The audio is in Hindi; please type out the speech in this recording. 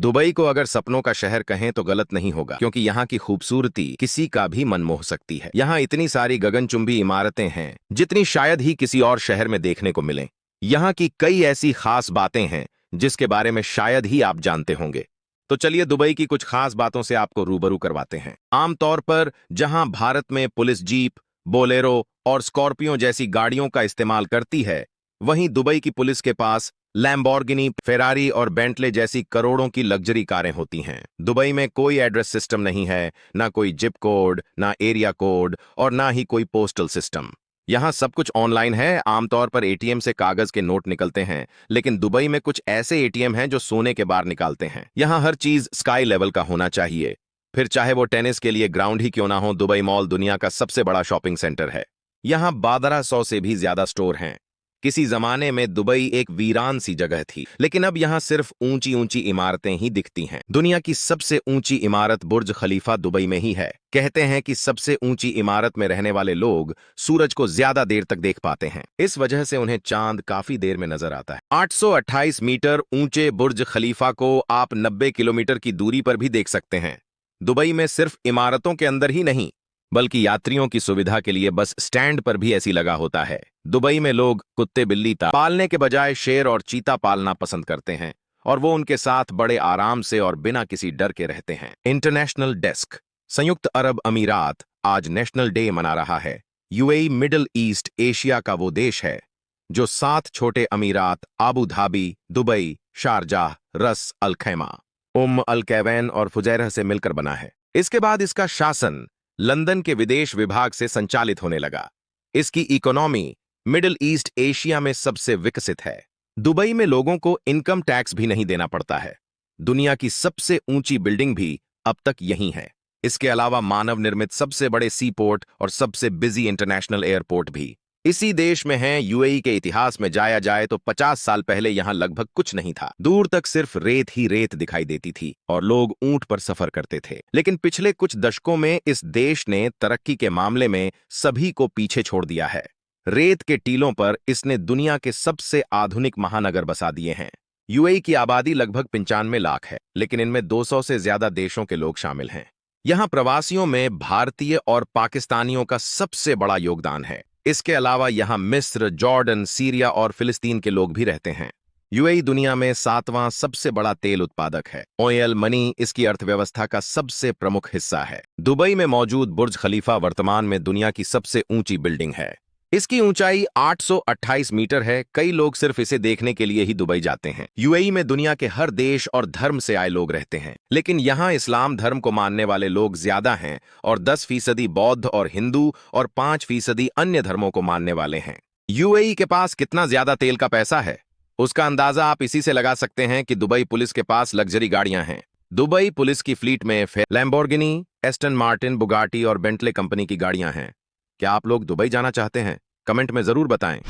दुबई को अगर सपनों का शहर कहें तो गलत नहीं होगा, क्योंकि यहाँ की खूबसूरती किसी का भी मन मोह सकती है। यहाँ इतनी सारी गगनचुंबी इमारतें हैं जितनी शायद ही किसी और शहर में देखने को मिलें। यहाँ की कई ऐसी खास बातें हैं जिसके बारे में शायद ही आप जानते होंगे। तो चलिए दुबई की कुछ खास बातों से आपको रूबरू करवाते हैं। आमतौर पर जहां भारत में पुलिस जीप, बोलेरो और स्कॉर्पियो जैसी गाड़ियों का इस्तेमाल करती है, वहीं दुबई की पुलिस के पास लैम्बोर्गिनी, फेरारी और बेंटले जैसी करोड़ों की लग्जरी कारें होती हैं। दुबई में कोई एड्रेस सिस्टम नहीं है, ना कोई जिप कोड, ना एरिया कोड और ना ही कोई पोस्टल सिस्टम। यहाँ सब कुछ ऑनलाइन है। आमतौर पर एटीएम से कागज के नोट निकलते हैं, लेकिन दुबई में कुछ ऐसे एटीएम हैं जो सोने के बार निकालते हैं। यहाँ हर चीज स्काई लेवल का होना चाहिए, फिर चाहे वो टेनिस के लिए ग्राउंड ही क्यों ना हो। दुबई मॉल दुनिया का सबसे बड़ा शॉपिंग सेंटर है। यहाँ 1200 से भी ज्यादा स्टोर हैं। किसी जमाने में दुबई एक वीरान सी जगह थी, लेकिन अब यहाँ सिर्फ ऊंची ऊंची इमारतें ही दिखती हैं। दुनिया की सबसे ऊंची इमारत बुर्ज खलीफा दुबई में ही है। कहते हैं कि सबसे ऊंची इमारत में रहने वाले लोग सूरज को ज्यादा देर तक देख पाते हैं, इस वजह से उन्हें चांद काफी देर में नजर आता है। 828 मीटर ऊंचे बुर्ज खलीफा को आप 90 किलोमीटर की दूरी पर भी देख सकते हैं। दुबई में सिर्फ इमारतों के अंदर ही नहीं, बल्कि यात्रियों की सुविधा के लिए बस स्टैंड पर भी ऐसी लगा होता है। दुबई में लोग कुत्ते बिल्ली पालने के बजाय शेर और चीता पालना पसंद करते हैं, और वो उनके साथ बड़े आराम से और बिना किसी डर के रहते हैं। International desk. संयुक्त अरब अमीरात आज नेशनल डे मना रहा है। यूएई मिडिल ईस्ट एशिया का वो देश है जो 7 छोटे अमीरात आबू धाबी, दुबई, शारजाह, रस अल खैमा, अल कैवैन और फुजैरह से मिलकर बना है। इसके बाद इसका शासन लंदन के विदेश विभाग से संचालित होने लगा। इसकी इकोनॉमी मिडिल ईस्ट एशिया में सबसे विकसित है। दुबई में लोगों को इनकम टैक्स भी नहीं देना पड़ता है। दुनिया की सबसे ऊंची बिल्डिंग भी अब तक यहीं है। इसके अलावा मानव निर्मित सबसे बड़े सी पोर्ट और सबसे बिजी इंटरनेशनल एयरपोर्ट भी इसी देश में है। यूएई के इतिहास में जाया जाए तो 50 साल पहले यहां लगभग कुछ नहीं था। दूर तक सिर्फ रेत ही रेत दिखाई देती थी और लोग ऊंट पर सफर करते थे। लेकिन पिछले कुछ दशकों में इस देश ने तरक्की के मामले में सभी को पीछे छोड़ दिया है। रेत के टीलों पर इसने दुनिया के सबसे आधुनिक महानगर बसा दिए हैं। यूएई की आबादी लगभग 95 लाख है, लेकिन इनमें 200 से ज्यादा देशों के लोग शामिल हैं। यहाँ प्रवासियों में भारतीय और पाकिस्तानियों का सबसे बड़ा योगदान है। इसके अलावा यहाँ मिस्र, जॉर्डन, सीरिया और फिलिस्तीन के लोग भी रहते हैं। यूएई दुनिया में 7वां सबसे बड़ा तेल उत्पादक है। ऑयल मनी इसकी अर्थव्यवस्था का सबसे प्रमुख हिस्सा है। दुबई में मौजूद बुर्ज खलीफा वर्तमान में दुनिया की सबसे ऊंची बिल्डिंग है। इसकी ऊंचाई 828 मीटर है। कई लोग सिर्फ इसे देखने के लिए ही दुबई जाते हैं। यूएई में दुनिया के हर देश और धर्म से आए लोग रहते हैं, लेकिन यहाँ इस्लाम धर्म को मानने वाले लोग ज्यादा हैं और 10% बौद्ध और हिंदू और 5% अन्य धर्मों को मानने वाले हैं। यूएई के पास कितना ज्यादा तेल का पैसा है, उसका अंदाजा आप इसी से लगा सकते हैं कि दुबई पुलिस के पास लग्जरी गाड़ियां हैं। दुबई पुलिस की फ्लीट में लैम्बोर्गिनी, एस्टन मार्टिन, बुगाटी और बेंटले कंपनी की गाड़ियां हैं। क्या आप लोग दुबई जाना चाहते हैं? कमेंट में जरूर बताएं।